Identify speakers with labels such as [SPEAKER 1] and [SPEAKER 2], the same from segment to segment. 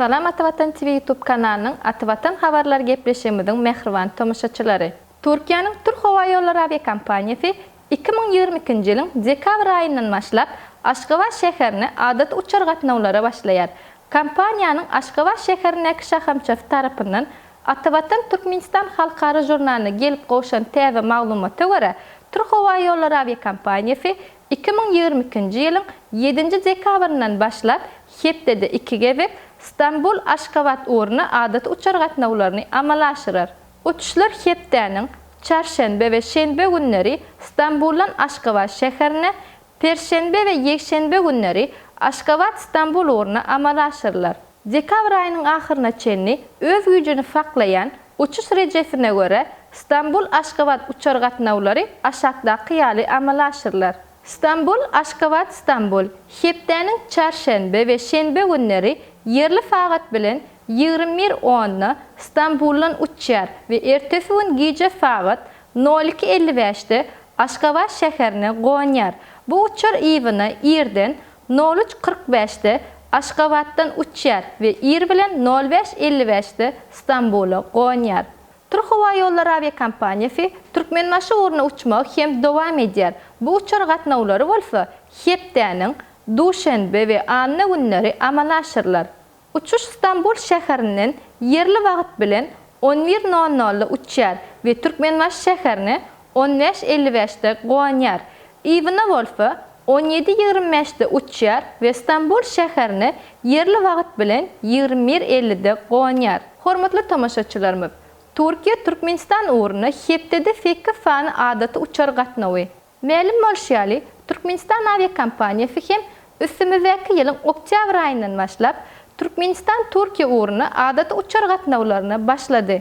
[SPEAKER 1] Salam Atavatan TV YouTube kanalının Atavatan Habarlar Gepleşimizin mehriban tomoşaçylary. Türkiýanyň Türk Hava Ýolları aviakompaniyasy 2022-nji ýylyň dekabr aýyndan başlap Aşgabat şäherine adat uçar gatnawlara başlaýar. Kompaniýanyň Aşgabat şäherindäki şahamçy tarapyndan Atavatan Türkmenistan Halkara jurnalyna gelip goşan täze maglumata görä, Türk Hava Ýolları aviakompaniyasy 2022-nji ýylyň 7-nji dekabryndan başlap Hepdede 2 gebek İstanbul Aşgabat uğruna adat uçar gatnawlaryny amala aşyrar. Uçuşlar Hepdeniň çarşembe we şenbe günleri İstanbuldan Aşgabat şäherine, perşembe we ýekşembe günleri Aşgabat İstanbul uğruna amala aşyrlar. Dekabr aýynyň ahyryna çenli öz güýjüni saklaýan uçuş rejefine görä İstanbul Aşgabat uçar gatnawlary aşakdaky ýaly amala aşyrlar. İstanbul Aşgabat İstanbul Hepdeniň çarşembe we şenbe günleri yerli fagat bilen 21:10-na İstanbuldan uçýar we ertesi gün gije fagat 02:55-de Aşgabat şäherine goňar. Bu uçar iwini ýerden 03:45-de Aşgabatdan uçýar we ýer bilen 05:55-de İstanbula goňar. Türk Hava Ýolları aviakompaniyasy Türkmenbaşy uğruna uçmak hem dowam edýär. Bu uçar gatnawlary bolsa Hepdeniň duşenbe we anna günleri amala aşyrlar. Uçuş İstanbul şäherinden yerli wagt bilen 11:00-da uçýar we Türkmenbaşy şäherine 15:55-de goňar. Iwini bolsa 17:25-de uçýar we İstanbul şäherine yerli wagt bilen 21:50-de goňar. Hormatly tamaşaçylarymyz, Türkiýe Türkmenistan uğruna Hepdede feki fany adaty uçar gatnawy. Ma'lum bolşýaly, Türkmenistan aviakompaniyasy hem üstümizdäki ýylyň oktyabr aýyndan başlap Türkmenistan Türkiýe uğruna adaty uçar gatnawlaryny başlady.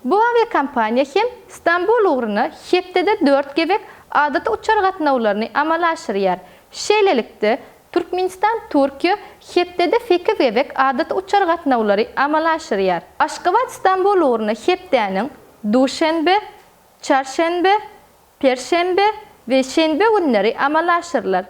[SPEAKER 1] Bu aviakompaniýa hem İstanbul uğruna Hepdede 4 gebek adaty uçar gatnawlaryny amala aşyrýar. Şeýlelikde Türkmenistan Türkiýe Hepdede feki gebek adaty uçar gatnawlary amala aşyrýar. Aşgabat İstanbul uğruna Hepdeniň duşenbe, çarşembe, perşembe we şenbe günleri amala aşyrlar.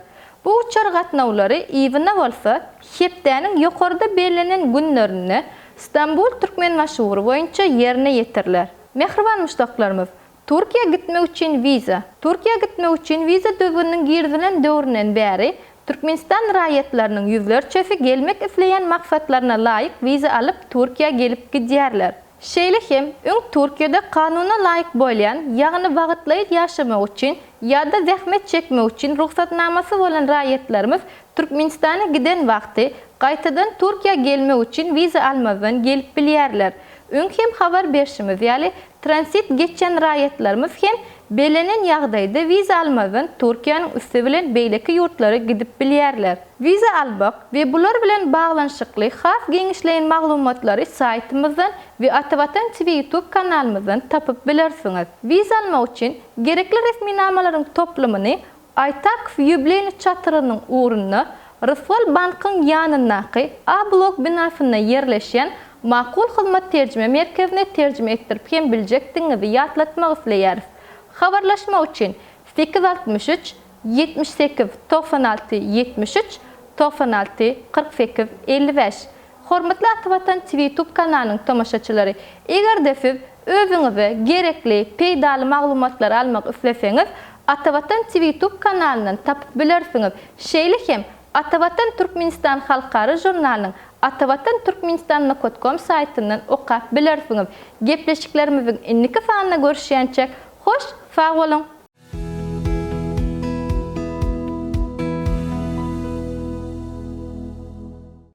[SPEAKER 1] Bu uçar gatnawlary iwine bolsa Hepdeniň ýokarda belirlenen günlerini İstanbul Türkmenbaşy uğru boýunça ýerine ýetirler. Mehriban muştaklarymyz, Türkiýe gitmek üçin viza. Türkiýe gitmek üçin viza döwrüniň girdilen döwründen bäri Türkmenistan raýatlarynyň ýüzlerçesi gelmek isleýän maksatlaryna laýyk viza alyp Türkiýe gelip gidýärler. Şeýle hem öň Türkiýede kanuна laýyk bolýan, ýagny wagtly ýaşamak üçin ýa-da zähmet çekmek üçin ruhsatnamasy bolan raýatlarymyz Türkmenistana giden wagty gaýtadan Türkiýe gelmek üçin viza almadan gelip bilýärler. Öň hem habar berişimiz, ýaly transit geçen raýatlarymyz hem belenen ýagdaýda viza almadan Türkiýanyň üstü bilen beýleki ýurtlara gidip bilýärler. Viza albak we bular bilen baglanşykly has geňişleýän maglumatlary saytymyzdan we Atavatan TV YouTube kanalymyzdan tapyp bilersiňiz. Viza almak üçin gerekli resminamalaryň toplamyny Aytak ýübileni çatyrynyň uğruna Rysgal bankyň ýanynaky A blok binasyna ýerleşen Makul hyzmat terjime merkezine terjime etdirip hem biljekdiňizi ýatlatmak isleýäris. Habarlaşma üçin 863 78 96 73 96 48 55. Hormatly Atavatan TV YouTube kanalynyň tamaşaçylary, eger-de siz özüňize gerekli peýdaly maglumatlar almak isleseňiz, Atavatan TV YouTube kanalyndan tapyp bilersiňiz. Şeýle hem Atavatan Türkmenistan Halkara jurnalynyň atavatanturkmenistan.com saytyndan okap bilersiňiz. Gepleşiklerimiziň indiki sanyna görüşýänçe hoş, sag bolun.